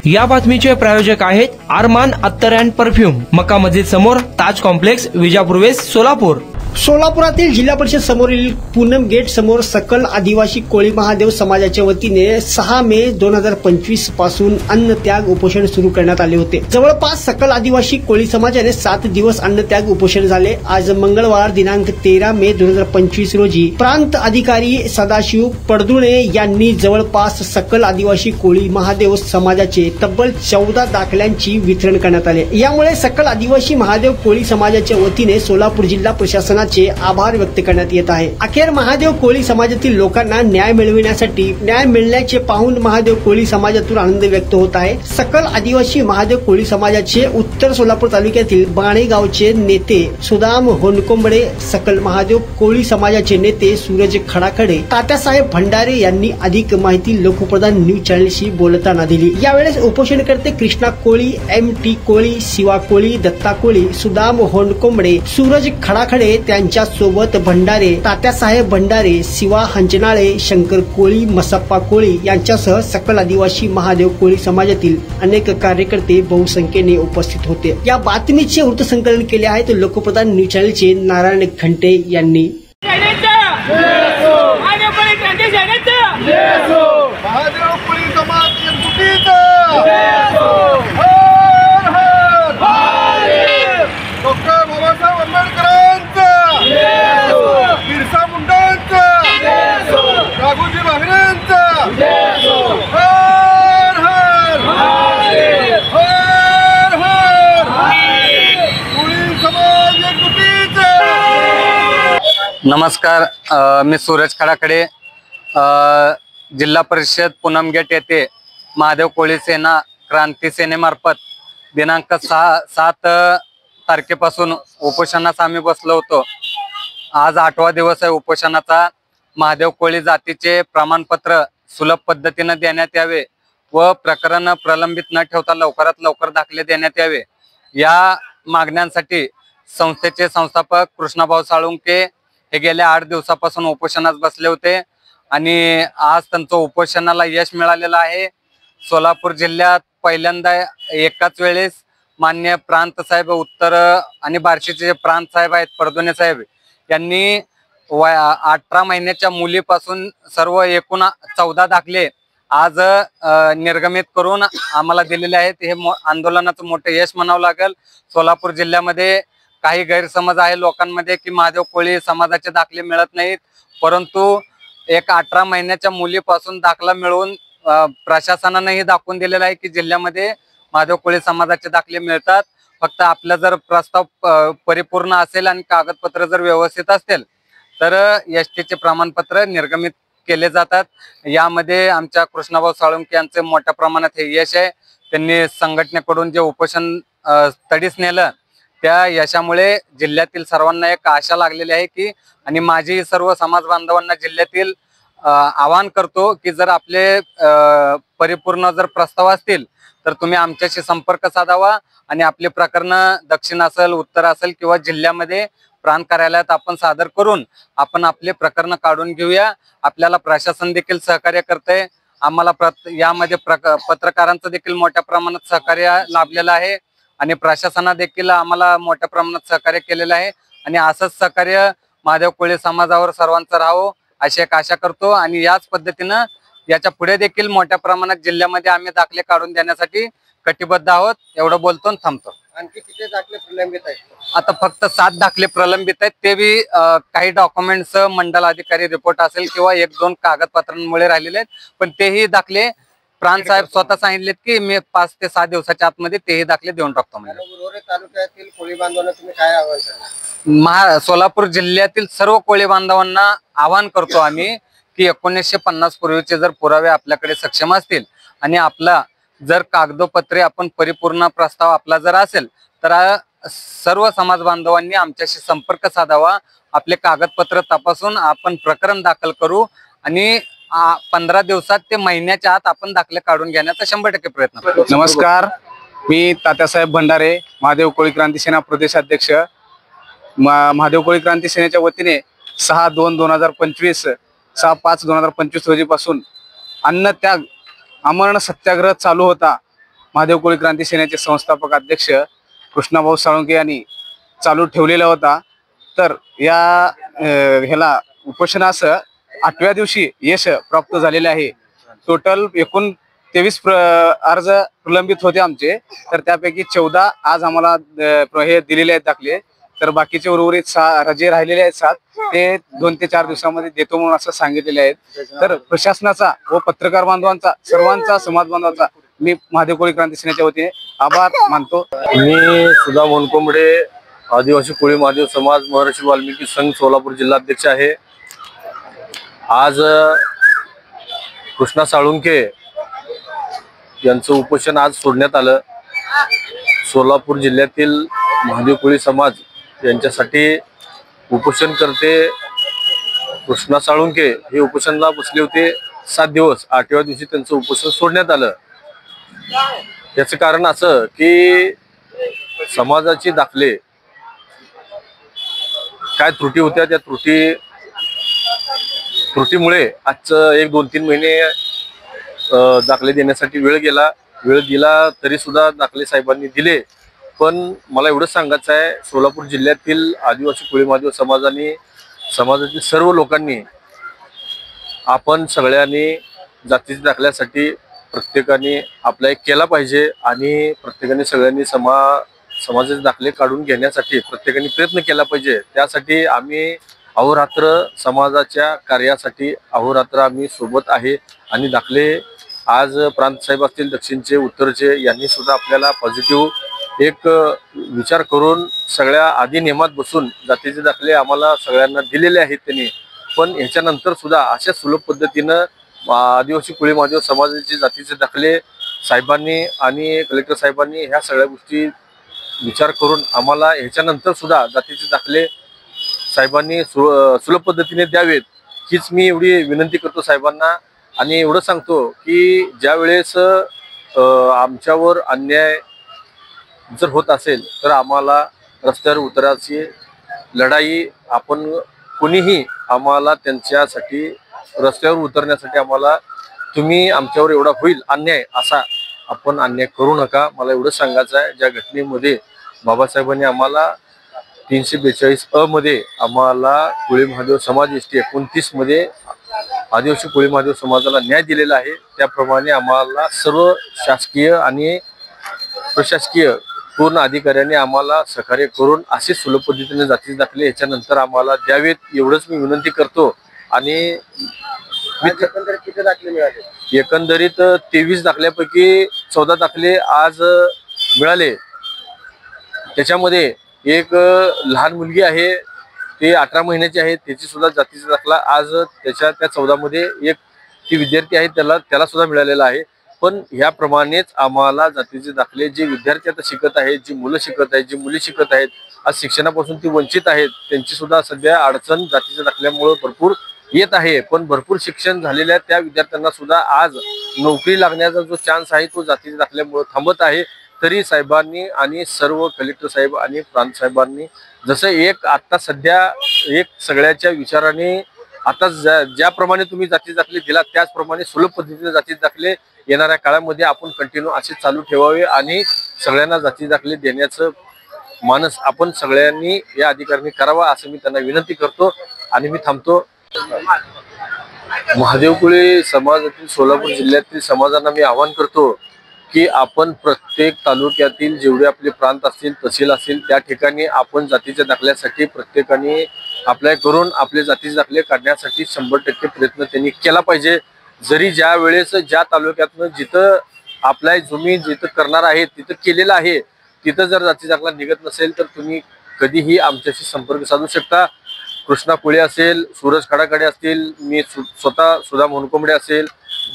या बातमीचे प्रायोजक आहेत आरमान अत्तर अँड परफ्यूम, मक्का मस्जिद समोर, ताज कॉम्प्लेक्स, विजापूर वेस्ट, सोलापूर। सोलापुरातील जिल्हा परिषद समोरील पूनम गेट समोर सकल आदिवासी कोळी महादेव समाजाच्या वतीने 6 मे 2025 पासून अन्नत्याग उपोषण सुरू करण्यात आले होते। जवळपास सकल आदिवासी कोळी समाजाने 7 दिवस अन्नत्याग उपोषण झाले। आज मंगळवार दिनांक 13 मे 2025 रोजी प्रांत अधिकारी सदाशिव पडदुणे यांनी जवळपास सकल आदिवासी कोळी महादेव समाजाचे तब्बल 14 दाखल्यांची वितरण करण्यात आले। यामुळे सकल आदिवासी महादेव कोळी समाजाच्या वतीने सोलापूर जिल्हा प्रशासनाचे आभार व्यक्त करण्यात येत आहे। अखेर महादेव कोळी समाजातील लोकांना न्याय मिळविण्यासाठी न्याय मिळण्याचे पाहून महादेव कोळी समाजातून आनंद व्यक्त होत आहे। सकल आदिवासी महादेव कोळी समाजाचे उत्तर सोलापूर तालुक्यातील बाणे गावचे नेते सुदाम होनकोंबडे, सकल महादेव कोळी समाजाचे नेते सूरज खडाखडे, तात्यासाहेब भंडारे यांनी अधिक माहिती लोकप्रधान न्यूज चॅनलशी बोलताना दिली। यावेळेस उपोषणकर्ते कृष्णा कोळी, MT कोळी, शिवा कोळी, दत्ता कोळी, सुदाम होनकोंबडे, सूरज खडाखडे त्यांच्या सोबत भंडारे, तात्यासाहेब भंडारे, शिवा हंचनाळे, शंकर कोळी, मसप्पा कोळी यांच्यासह सकल आदिवासी महादेव कोळी समाजातील अनेक कार्यकर्ते बहुसंख्येने उपस्थित होते। या बातमीचे वृत्तसंकलन केले आहे लोकप्रधान न्यूज चॅनलचे नारायण घंटे यांनी। नमस्कार, मी सूरज खडाखडे, जिल्हा परिषद पूनम गेट येथे महादेव कोळी सेना क्रांती सेनेमार्फत दिनांक 7 तारखेपासून उपोषणास आम्ही बसलो होतो। आज 8वा दिवस आहे उपोषणाचा। महादेव कोळी जातीचे प्रमाणपत्र सुलभ पद्धतीने देण्यात यावे व प्रकरण प्रलंबित न ठेवता लवकरात लवकर दाखले देण्यात यावे, या मागण्यांसाठी संस्थेचे संस्थापक कृष्णाभाऊ साळुंके हे गेल्या 8 दिवसापासून उपोषणास बसले होते आणि आज त्यांचं उपोषणाला यश मिळालेलं आहे। सोलापूर जिल्ह्यात पहिल्यांदा एकाच वेळेस मान्य प्रांत साहेब, उत्तर आणि बार्शीचे जे प्रांत साहेब आहेत पडदुणे साहेब यांनी 18 महिन्याच्या मुलीपासून सर्व एकूण 14 दाखले आज निर्गमित करून आम्हाला दिलेले आहेत। हे आंदोलनाचं मोठं यश म्हणावं लागेल। सोलापूर जिल्ह्यामध्ये काही गैरसमज आहे लोकांमध्ये की महादेव कोळी समाजाचे दाखले मिळत नाहीत, परंतु एक 18 महिन्याच्या मुलीपासून दाखला मिळवून प्रशासनानेही दाखवून दिलेला आहे की जिल्ह्यामध्ये महादेव कोळी समाजाचे दाखले मिळतात। फक्त आपला जर प्रस्ताव परिपूर्ण असेल आणि कागदपत्र जर व्यवस्थित असतील तर एसटीचे प्रमाणपत्र निर्गमित केले जातात। यामध्ये आमच्या कृष्णाभाऊ साळुंके यांचे मोठ्या प्रमाणात हे यश आहे। त्यांनी संघटनेकडून जे उपोषण तडीस नेलं त्या यशामुळे जिल्ह्यातील सर्वांना एक आशा लागलेली आहे की, आणि माझी सर्व समाज बांधवांना जिल्ह्यातील आवाहन करतो की जर आपले परिपूर्ण जर प्रस्ताव असतील तर तुम्ही आमच्याशी संपर्क साधावा आणि आपले प्रकरण दक्षिण असेल, उत्तर असेल किंवा जिल्ह्यामध्ये प्रांत कार्यालयात आपण सादर करून आपण आपले प्रकरण काढून घेऊया। आपल्याला प्रशासन देखील सहकार्य करते। आम्हाला यामध्ये पत्रकारांचं देखील मोठ्या प्रमाणात सहकार्य लाभलेलं आहे आणि प्रशासना देखील आम्हाला मोठ्या प्रमाणात सहकार्य केलेलं आहे आणि असंच सहकार्य महादेव कोळी समाजावर सर्वांचं राहावं अशी एक आशा करतो आणि याच पद्धतीनं याच्या पुढे देखील मोठ्या प्रमाणात जिल्ह्यामध्ये आम्ही दाखले काढून देण्यासाठी कटिबद्ध आहोत। एवढं बोलतो आणि थांबतो। आणखी किती दाखले प्रलंबित आहेत? आता फक्त 7 दाखले प्रलंबित आहेत, ते बी काही डॉक्युमेंट्स मंडल अधिकारी रिपोर्ट असेल किंवा 1-2 कागदपत्रांमुळे राहिलेले आहेत, पण तेही दाखले प्रांत साहेब स्वतः सांगितलेत की मी 5 ते 6 दिवसाच्या आतमध्ये तेही दाखले देऊन टाकतो। उर्वरित तालुक्यातील कोळी बांधवांना तुम्ही काय आवाहन करणार? सोलापूर जिल्ह्यातील सर्व कोळी बांधवांना आवाहन करतो आम्ही की 1950 पूर्वीचे जर पुरावे आपल्याकडे सक्षम असतील आणि आपला जर कागदोपत्रे आपण परिपूर्ण प्रस्ताव आपला जर असेल तर सर्व समाज बांधवांनी आमच्याशी संपर्क साधावा। आपले कागदपत्र तपासून आपण प्रकरण दाखल करू आणि 15 दिवसात ते महिन्याच्या आत आपण दाखले काढून घेण्याचा 100% प्रयत्न करू। नमस्कार, मी तात्यासाहेब भंडारे, महादेव कोळी क्रांती सेना प्रदेशाध्यक्ष। महादेव कोळी क्रांती सेनेच्या वतीने 6/2/2025 6/5/2025 रोजीपासून अन्नत्याग आमरण सत्याग्रह चालू होता महादेव कोळी क्रांती सेनेचे संस्थापक अध्यक्ष कृष्णाभाऊ साळुंके यांनी चालू ठेवलेला होता। तर या ह्याला उपोषणास 8व्या दिवशी यश प्राप्त झालेले आहे। टोटल एकूण 23 अर्ज प्रलंबित होते आमचे, तर त्यापैकी 14 आज आम्हाला हे दिलेले आहेत दाखले, तर बाकीचे उर्वरित जे राहिलेले आहेत 7 ते 2 ते 4 दिवसामध्ये देतो म्हणून असं सांगितलेले आहेत। तर प्रशासनाचा व पत्रकार बांधवांचा, सर्वांचा, समाज बांधवांचा मी महादेव कोळी क्रांती सेनेच्या वतीने आभार मानतो। मी सुधा मोनकोंबडे, आदिवासी कोळी महादेव समाज महर्षी वाल्मिकी संघ सोलापूर जिल्हा अध्यक्ष आहे। आज कृष्णा साळुंके यांचं उपोषण आज सोडण्यात आलं। सोलापूर जिल्ह्यातील महादेव कोळी समाज यांच्यासाठी उपोषणकर्ते कृष्णा साळुंके हे उपोषणाला बसले होते 7 दिवस। 8व्या दिवशी त्यांचं उपोषण सोडण्यात आलं। याचं कारण असं की समाजाची दाखले काय त्रुटी होत्या, त्या त्रुटीमुळे आजचं 1-2-3 महिने दाखले देण्यासाठी वेळ गेला तरी सुद्धा दाखले साहेबांनी दिले। पण मला एवढं सांगायचं आहे, सोलापूर जिल्ह्यातील आदिवासी कोळी महादेव समाजातील सर्व लोकांनी आपण सगळ्यांनी जातीच्या दाखल्यासाठी प्रत्येकाने अप्लाय केला पाहिजे आणि प्रत्येकाने सगळ्यांनी समाजाचे दाखले काढून घेण्यासाठी प्रत्येकाने प्रयत्न केला पाहिजे। त्यासाठी आम्ही अहोरात्र समाजाच्या कार्यासाठी अहोरात्र आम्ही सोबत आहे आणि दाखले आज प्रांत साहेब असतील, दक्षिणचे, उत्तरचे यांनी सुद्धा आपल्याला पॉझिटिव्ह एक विचार करून सगळ्या आधी नियमात बसून जातीचे दाखले आम्हाला सगळ्यांना दिलेले आहेत त्यांनी। पण ह्याच्यानंतर सुद्धा अशा सुलभ पद्धतीनं आदिवासी कोळी महादेव समाजाचे जातीचे दाखले साहेबांनी आणि कलेक्टर साहेबांनी ह्या सगळ्या गोष्टी विचार करून आम्हाला ह्याच्यानंतर सुद्धा जातीचे दाखले साहेबांनी सुलभ पद्धतीने द्यावेत, हीच मी एवढी विनंती करतो साहेबांना। आणि एवढं सांगतो की ज्या वेळेस आमच्यावर अन्याय जर होत असेल तर आम्हाला रस्त्यावर उतरायची लढाई आपण कोणीही आम्हाला त्यांच्यासाठी रस्त्यावर उतरण्यासाठी आम्हाला तुम्ही आमच्यावर एवढा होईल अन्याय असा आपण अन्याय करू नका, मला एवढं सांगायचं आहे। ज्या घटनेमध्ये बाबासाहेबांनी आम्हाला 342 मध्ये आम्हाला कोळी महादेव समाज ST 29 मध्ये आदिवासी कोळी महादेव समाजाला न्याय दिलेला आहे, त्याप्रमाणे आम्हाला सर्व शासकीय आणि प्रशासकीय पूर्ण अधिकाऱ्यांनी आम्हाला सहकार्य करून असे सुलभ पद्धतीने जातीचे दाखले याच्यानंतर आम्हाला द्यावेत, एवढंच मी विनंती करतो। आणि किती दाखले मिळाले? एकंदरीत 23 दाखल्यापैकी 14 दाखले आज मिळाले। त्याच्यामध्ये एक लहान मुलगी आहे, ते 18 महिन्याची आहे, त्याची सुद्धा जातीचा दाखला आज त्या 14 मध्ये एक ती विद्यार्थी आहे त्याला सुद्धा मिळालेला आहे। पण ह्याप्रमाणेच आम्हाला जातीचे दाखले जे विद्यार्थी आता शिकत आहेत, जी मुलं शिकत आहेत, जी मुली शिकत आहेत, आज शिक्षणापासून ती वंचित आहेत, त्यांची सुद्धा सध्या अडचण जातीच्या दाखल्यामुळे भरपूर येत आहे। पण भरपूर शिक्षण झालेल्या त्या विद्यार्थ्यांना सुद्धा आज नोकरी लागण्याचा जो चान्स आहे तो जातीच्या दाखल्यामुळे थांबत आहे। तरी साहेबांनी आणि सर्व कलेक्टर साहेब आणि प्रांत साहेबांनी जसं एक आता सध्या एक सगळ्याच्या विचाराने आता ज्याप्रमाणे तुम्ही जातीचे दाखले दिला त्याचप्रमाणे सुलभ पद्धतीने जातीचे दाखले येणाऱ्या काळामध्ये आपण कंटिन्यू असे चालू ठेवावे आणि सगळ्यांना जातीचे दाखले देण्याचं मानस आपण सगळ्यांनी या अधिकाऱ्यांनी करावा असं मी त्यांना विनंती करतो आणि मी थांबतो। महादेव कोळी समाजातील सोलापूर जिल्ह्यातील समाजांना मी आवाहन करतो की आपण प्रत्येक तालुक्यातील जेवढे आपले प्रांत असतील, तहसील असतील, त्या ठिकाणी आपण जातीच्या दाखल्यासाठी प्रत्येकाने अप्लाय करून आपले जातीचे दाखले काढण्यासाठी 100% प्रयत्न त्यांनी केला पाहिजे। जरी ज्या वेळेस ज्या तालुक्यातनं जिथं अप्लाय तुम्ही जिथं करणार आहे तिथं केलेलं आहे, तिथं जर जातीचा दाखला निघत नसेल तर तुम्ही कधीही आमच्याशी संपर्क साधू शकता। कृष्णा कोळी असेल, सूरज खडाकडे असतील, मी स्वतः सुधा मोनकोंबडे असेल,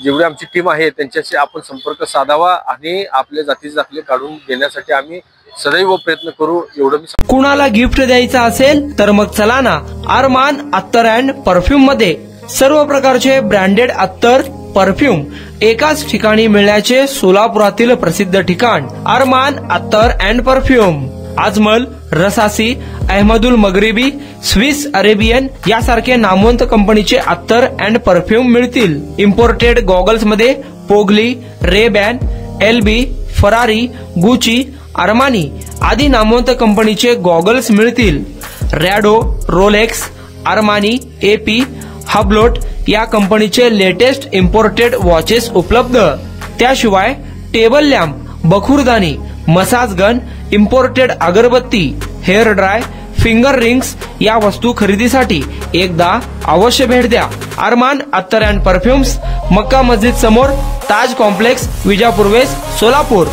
जेवढी आमची टीम आहे त्यांच्याशी आपण संपर्क साधावा आणि आपले जातीचे दाखले काढून देण्यासाठी आम्ही सदैव प्रयत्न करू, एवढं मी कुणाला गिफ्ट द्यायचं असेल तर मग चला ना अरमान अत्तर अँड परफ्यूम मध्ये सर्व प्रकारचे ब्रँडेड अत्तर परफ्यूम एकाच ठिकाणी मिळण्याचे सोलापुरातील प्रसिद्ध ठिकाण Armaan Attar and perfume. Ajmal, Rasasi, Ahmed Al Maghribi, Swiss Arabian यासारखे नामवंत कंपनीचे अत्तर अँड परफ्यूम मिळतील। इम्पोर्टेड गॉगल्स मध्ये पोगली, Ray Ban, LB, Ferrari, Gucci, Armani आदी नामवंत कंपनीचे गॉगल्स मिळतील. Rado, Rolex, Armani, AP, Hublot या कंपनीचे लेटेस्ट इम्पोर्टेड वॉचेस उपलब्ध. त्याशिवाय टेबल लॅम्प, बखुरदानी, मसाज गन, इम्पोर्टेड अगरबत्ती, हेअर ड्राय, फिंगर रिंग्स या वस्तू खरेदीसाठी एकदा अवश्य भेट द्या. अरमान अत्तर अँड परफ्युम्स, मक्का मस्जिद समोर, ताज कॉम्प्लेक्स, विजापूर वेस्ट, सोलापूर.